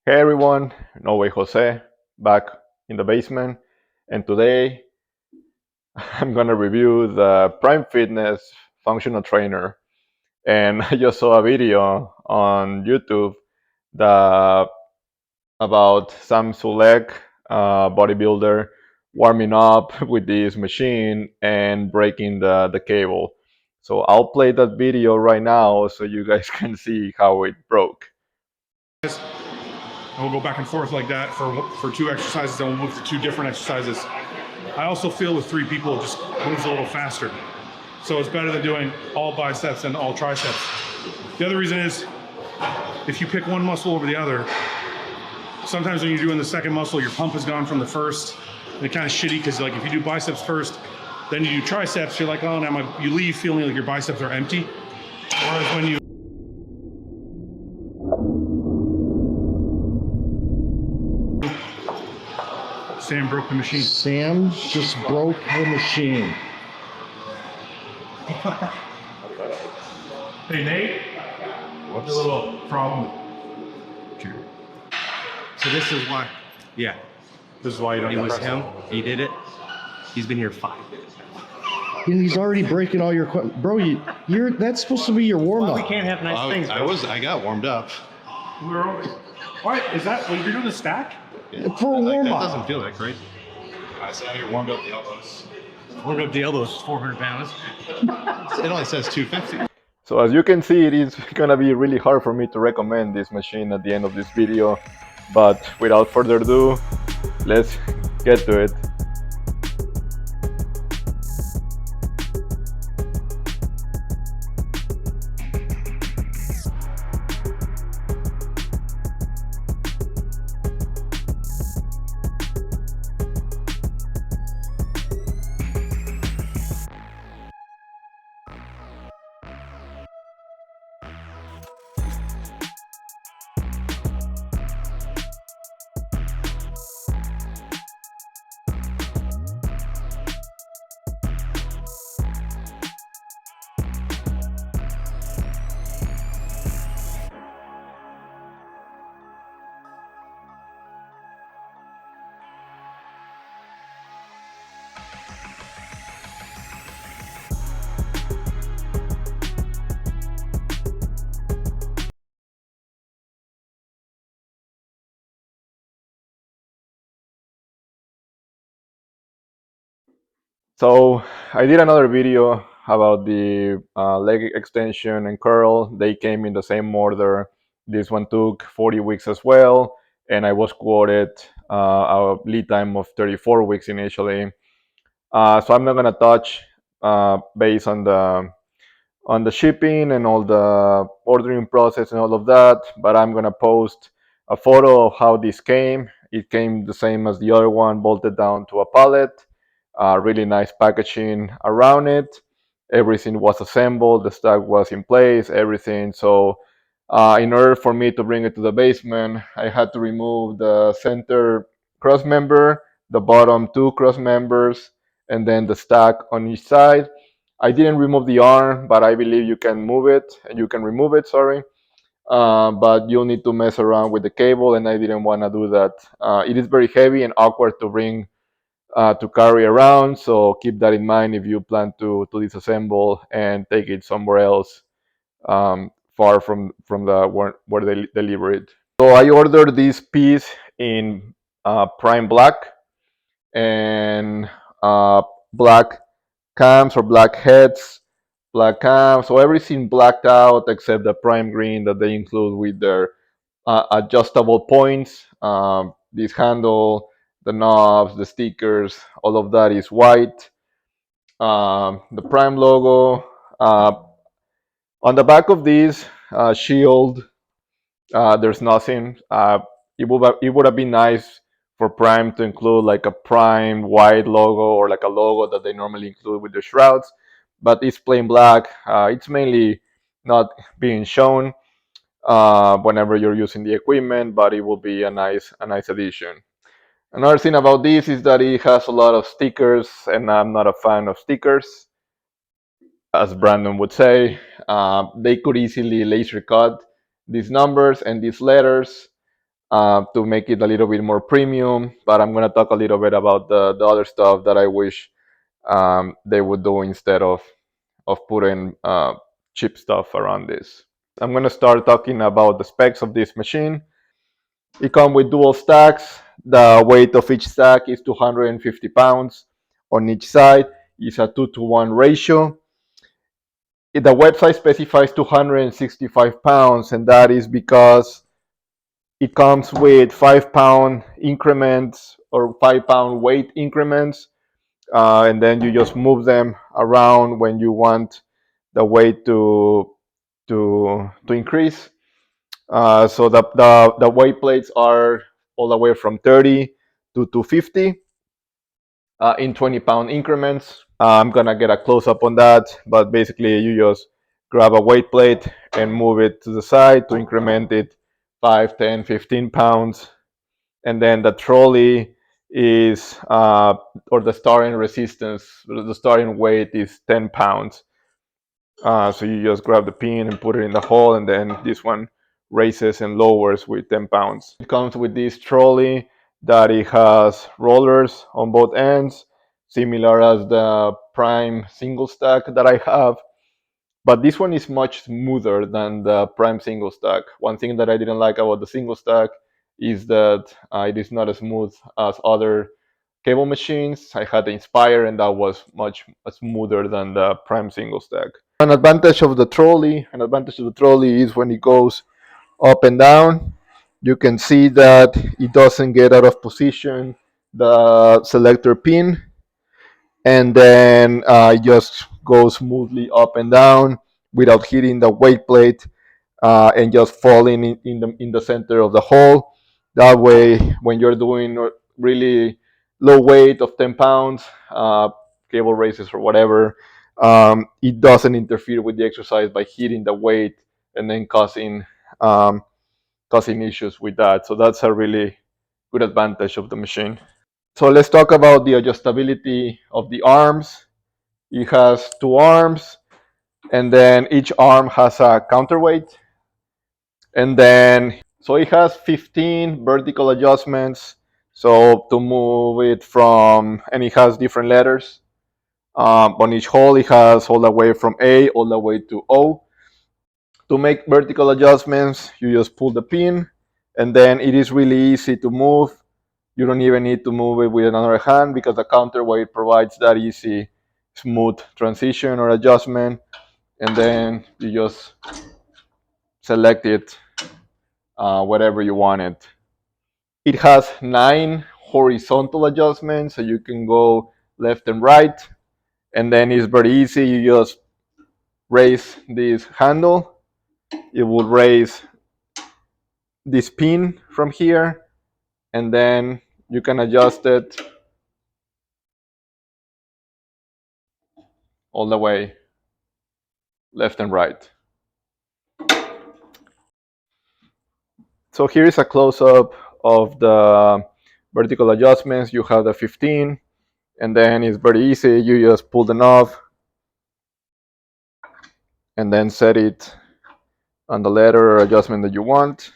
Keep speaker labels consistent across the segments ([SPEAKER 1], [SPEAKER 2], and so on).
[SPEAKER 1] Hey everyone, No Way Jose back in the basement, and today I'm gonna review the Prime Fitness functional trainer. And I just saw a video on YouTube that about some Sulek bodybuilder warming up with this machine and breaking the cable. So I'll play that video right now so you guys can see how it broke.
[SPEAKER 2] And we'll go back and forth like that for two exercises, then we'll move to two different exercises. I also feel with three people it just moves a little faster. So it's better than doing all biceps and all triceps. The other reason is if you pick one muscle over the other, sometimes when you're doing the second muscle, your pump is gone from the first. And it's kind of shitty because like if you do biceps first, then you do triceps, you're like, oh, now you leave feeling like your biceps are empty. Whereas when you Sam broke the machine.
[SPEAKER 3] Sam just broke the machine.
[SPEAKER 2] Hey, Nate. What's a little problem?
[SPEAKER 4] So this is why, yeah,
[SPEAKER 2] This is why you don't
[SPEAKER 4] it
[SPEAKER 2] get
[SPEAKER 4] was
[SPEAKER 2] press.
[SPEAKER 4] him. He did it. He's been here 5 minutes.
[SPEAKER 3] And he's already breaking all your bro. You're that's supposed to be your warm
[SPEAKER 4] Well, we
[SPEAKER 3] up.
[SPEAKER 4] can't have nice things. Bro.
[SPEAKER 5] I got warmed up.
[SPEAKER 2] We're over. What is that? When you're doing the stack?
[SPEAKER 3] For a warm
[SPEAKER 5] That
[SPEAKER 3] up.
[SPEAKER 5] doesn't feel that great. I said I warmed up the elbows.
[SPEAKER 4] Warmed up the elbows, 400 pounds.
[SPEAKER 5] It only says 250.
[SPEAKER 1] So as you can see, it is gonna be really hard for me to recommend this machine at the end of this video, but without further ado, let's get to it. So I did another video about the leg extension and curl. They came in the same order. This one took 40 weeks as well, and I was quoted a lead time of 34 weeks initially. So I'm not gonna touch based on the shipping and all the ordering process and all of that, but I'm gonna post a photo of how this came. It came the same as the other one, bolted down to a pallet. Really nice packaging around it. Everything was assembled, the stack was in place, everything. So in order for me to bring it to the basement, I had to remove the center cross member, the bottom two cross members, and then the stack on each side. I didn't remove the arm, but I believe you can move it and you can remove it, sorry. But you'll need to mess around with the cable, and I didn't want to do that. It is very heavy and awkward to bring to carry around, so keep that in mind if you plan to disassemble and take it somewhere else, far from the where they deliver it. So I ordered this piece in prime black and black cams or black heads, black cams, so everything blacked out except the prime green that they include with their adjustable points. This handle, the knobs, the stickers, all of that is white. The prime logo. On the back of this shield, there's nothing. It would have been nice for Prime to include like a Prime white logo or like a logo that they normally include with the shrouds, but it's plain black. It's mainly not being shown whenever you're using the equipment, but it will be a nice addition. Another thing about this is that it has a lot of stickers, and I'm not a fan of stickers, as Brandon would say. They could easily laser cut these numbers and these letters. to make it a little bit more premium. But I'm going to talk a little bit about the other stuff that I wish they would do instead of putting cheap stuff around this. I'm going to start talking about the specs of this machine. It comes with dual stacks. The weight of each stack is 250 pounds on each side. It's a 2-to-1 ratio. The website specifies 265 pounds, and that is because it comes with 5-pound increments or 5-pound weight increments, and then you just move them around when you want the weight to increase. So the weight plates are all the way from 30 to 250 in 20-pound increments. I'm gonna get a close up on that, but basically you just grab a weight plate and move it to the side to increment it 5, 10, 15 pounds. And then the trolley is, or the starting resistance, the starting weight is 10 pounds. So you just grab the pin and put it in the hole, and then this one raises and lowers with 10 pounds. It comes with this trolley that it has rollers on both ends, similar as the Prime single stack that I have. But this one is much smoother than the Prime single stack. One thing that I didn't like about the single stack is that it is not as smooth as other cable machines. I had the Inspire, and that was much smoother than the Prime single stack. An advantage of the trolley is when it goes up and down, you can see that it doesn't get out of position the selector pin, and then it just goes smoothly up and down without hitting the weight plate and just falling in the center of the hole. That way, when you're doing really low weight of 10 pounds, cable races or whatever, it doesn't interfere with the exercise by hitting the weight and then um, causing issues with that. So that's a really good advantage of the machine. So let's talk about the adjustability of the arms. It has 2 arms, and then each arm has a counterweight. And then, so it has 15 vertical adjustments. So to move it from, and it has different letters. On each hole, it has all the way from A all the way to O. To make vertical adjustments, you just pull the pin, and then it is really easy to move. You don't even need to move it with another hand because the counterweight provides that easy, smooth transition or adjustment. And then you just select it whatever you want it. It has 9 horizontal adjustments, so you can go left and right. And then it's very easy. You just raise this handle. It will raise this pin from here, and then you can adjust it all the way left and right. So here is a close-up of the vertical adjustments. You have the 15, and then it's very easy. You just pull the knob and then set it on the letter or adjustment that you want.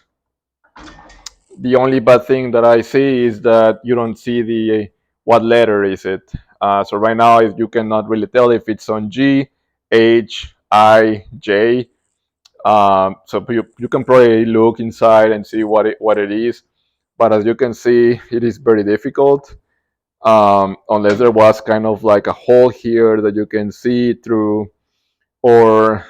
[SPEAKER 1] The only bad thing that I see is that you don't see the what letter is it. So right now you cannot really tell if it's on G, H, I, J. So you can probably look inside and see what it is. But as you can see, it is very difficult unless there was kind of like a hole here that you can see through, or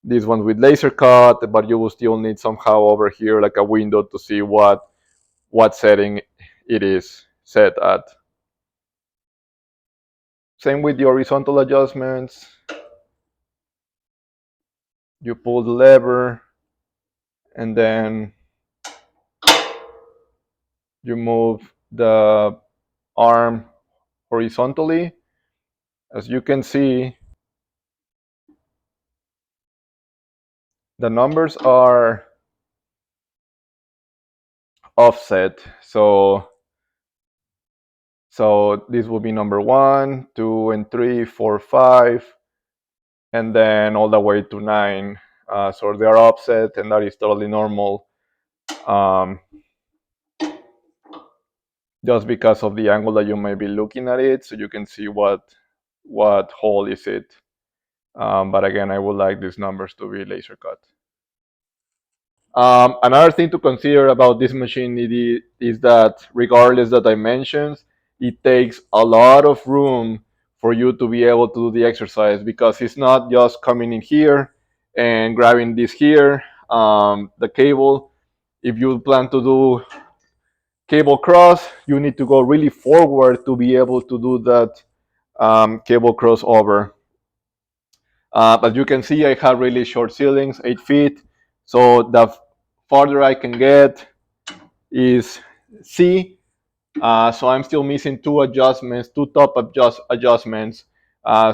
[SPEAKER 1] this one with laser cut, but you will still need somehow over here like a window to see what setting it is set at. Same with the horizontal adjustments. You pull the lever, and then you move the arm horizontally. As you can see, the numbers are offset. So this will be number 1, 2, and 3, 4, 5, and then all the way to 9. So they are offset, and that is totally normal. um, just because of the angle that you may be looking at it, so you can see what hole is it. But again, I would like these numbers to be laser cut. Another thing to consider about this machine is that regardless the dimensions, it takes a lot of room for you to be able to do the exercise, because it's not just coming in here and grabbing this here, the cable. If you plan to do cable cross, you need to go really forward to be able to do that cable crossover. But you can see I have really short ceilings, 8 feet. So the farther I can get is C. So I'm still missing two adjustments, two top adjustments.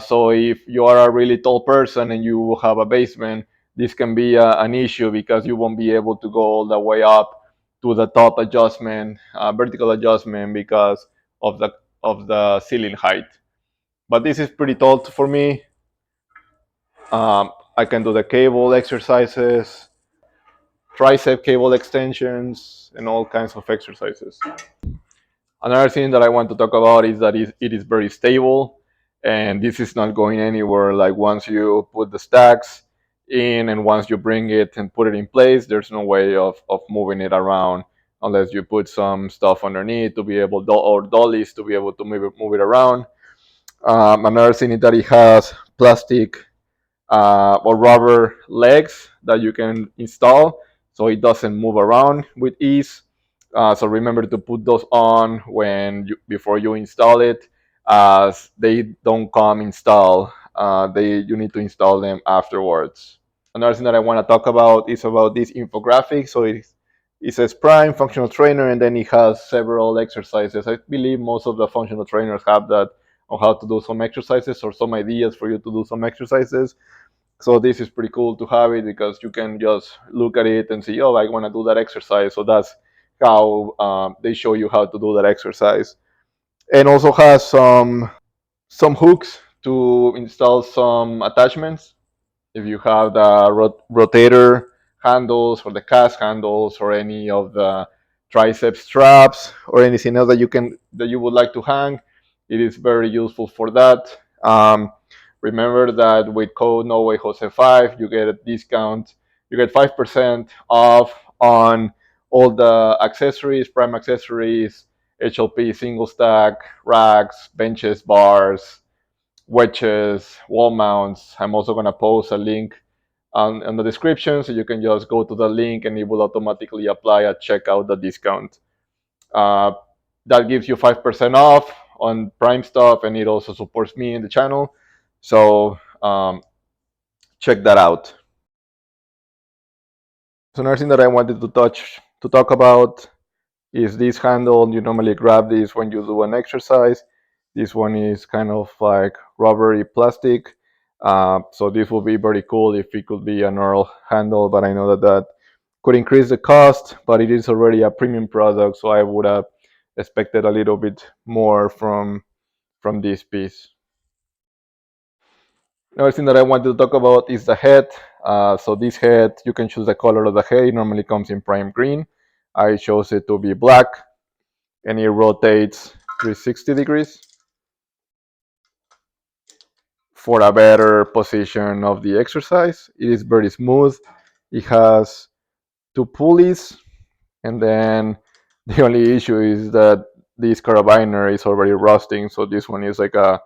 [SPEAKER 1] So if you are a really tall person and you have a basement, this can be an issue because you won't be able to go all the way up to the top adjustment, vertical adjustment, because of the ceiling height. But this is pretty tall for me. I can do the cable exercises, tricep cable extensions, and all kinds of exercises. Another thing that I want to talk about is that it is very stable, and this is not going anywhere. Like once you put the stacks in and once you bring it and put it in place, there's no way of moving it around unless you put some stuff underneath to be able to, or dollies to be able to move it around. Another thing is that it has plastic or rubber legs that you can install so it doesn't move around with ease. So remember to put those on before you install it, as they don't come installed. You need to install them afterwards. Another thing that I want to talk about is about this infographic. So it says Prime Functional Trainer, and then it has several exercises. I believe most of the functional trainers have that on how to do some exercises or some ideas for you to do some exercises. So this is pretty cool to have it because you can just look at it and see, oh, I want to do that exercise. So that's how they show you how to do that exercise. And also has some hooks to install some attachments. If you have the rotator handles or the cast handles or any of the tricep straps or anything else that you would like to hang, it is very useful for that. Remember that with code NoWayJose5, you get a discount. You get 5% off on all the accessories, prime accessories, HLP single stack, racks, benches, bars, wedges, wall mounts. I'm also going to post a link on the description, so you can just go to the link and it will automatically apply at checkout the discount. Uh, that gives you 5% off on Prime stuff, and it also supports me in the channel. So check that out. So another thing that I wanted to talk about is this handle. You normally grab this when you do an exercise. This one is kind of like rubbery plastic. So this would be very cool if it could be an Earl handle, but I know that could increase the cost, but it is already a premium product, so I would have expected a little bit more from this piece. Another thing that I wanted to talk about is the head. So this head, you can choose the color of the head. It normally comes in prime green. I chose it to be black, and it rotates 360 degrees for a better position of the exercise. It is very smooth. It has two pulleys, and then the only issue is that this carabiner is already rusting. So this one is like a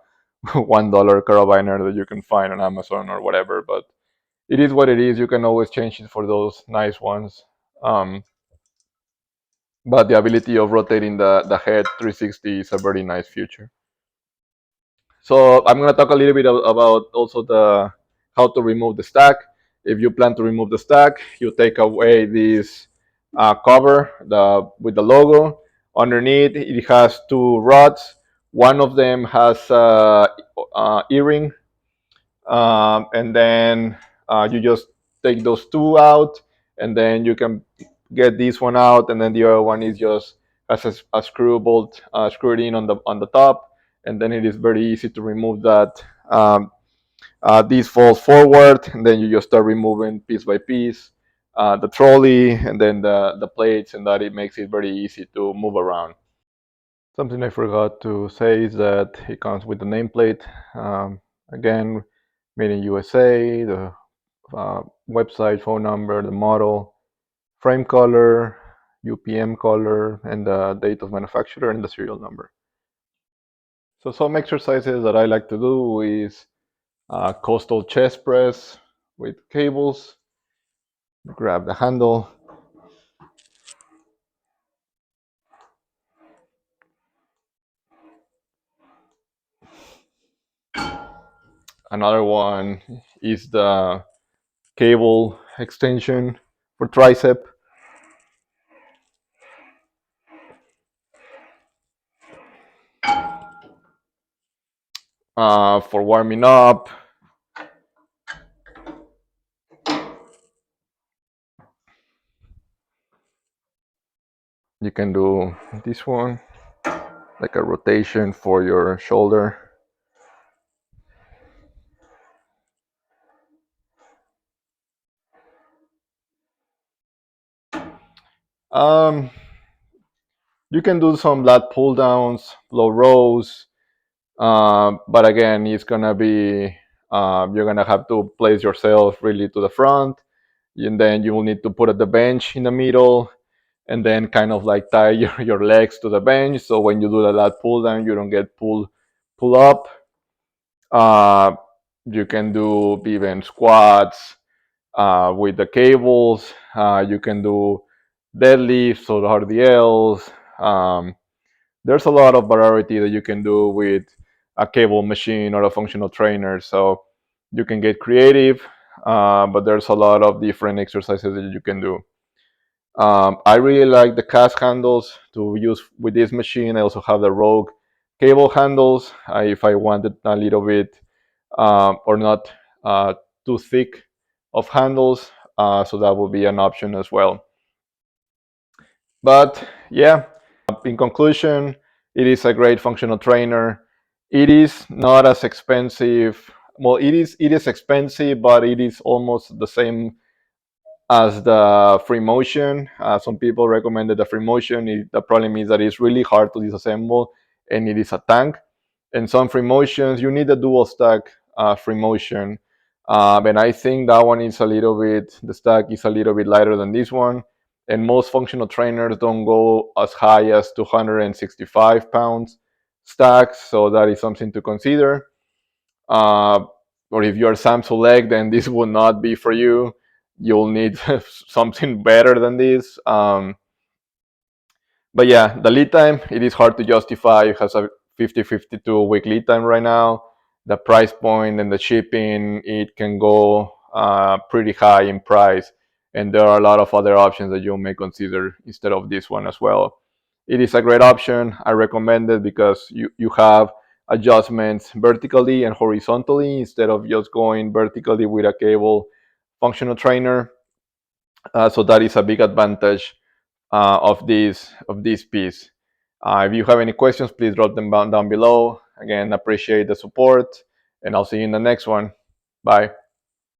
[SPEAKER 1] $1 carabiner that you can find on Amazon or whatever. But it is what it is. You can always change it for those nice ones. But the ability of rotating the head 360 is a very nice feature. So I'm going to talk a little bit about also the how to remove the stack. If you plan to remove the stack, you take away this cover with the logo. Underneath, it has two rods. One of them has earring, and then you just take those two out, and then you can get this one out, and then the other one is just has a screw bolt screwed in on the top, and then it is very easy to remove that. This falls forward, and then you just start removing piece by piece. the trolley and then the plates, and that it makes it very easy to move around. Something I forgot to say is that it comes with the nameplate. Again, made in USA, the website, phone number, the model, frame color, UPM color, and the date of manufacturer and the serial number. So some exercises that I like to do is coastal chest press with cables. Grab the handle. Another one is the cable extension for tricep. For warming up, you can do this one, like a rotation for your shoulder. Um, you can do some lat pull downs, low rows, but again, it's gonna be you're gonna have to place yourself really to the front, and then you will need to put the bench in the middle, and then kind of like tie your legs to the bench. So when you do the lat pull down, you don't get pull up. Uh, you can do even squats with the cables. You can do deadlifts or RDLs. There's a lot of variety that you can do with a cable machine or a functional trainer. So you can get creative, but there's a lot of different exercises that you can do. I really like the cast handles to use with this machine. I also have the Rogue cable handles if I wanted a little bit or not too thick of handles. So that would be an option as well. But yeah, in conclusion, it is a great functional trainer. It is not as expensive. Well, it is expensive, but it is almost the same as the free motion. Some people recommended the free motion. The problem is that it's really hard to disassemble, and it is a tank. And some free motions, you need a dual stack free motion. And I think that one is a little bit, the stack is a little bit lighter than this one. And most functional trainers don't go as high as 265 pounds stacks. So that is something to consider. Uh, or if you're Sam Sulek, then this will not be for you. You'll need something better than this. But yeah, the lead time, it is hard to justify. It has a 52 week lead time right now. The price point and the shipping, it can go pretty high in price. And there are a lot of other options that you may consider instead of this one as well. It is a great option. I recommend it because you have adjustments vertically and horizontally instead of just going vertically with a cable functional trainer. So that is a big advantage of this piece. If you have any questions, please drop them down below. Again, appreciate the support, and I'll see you in the next one. Bye.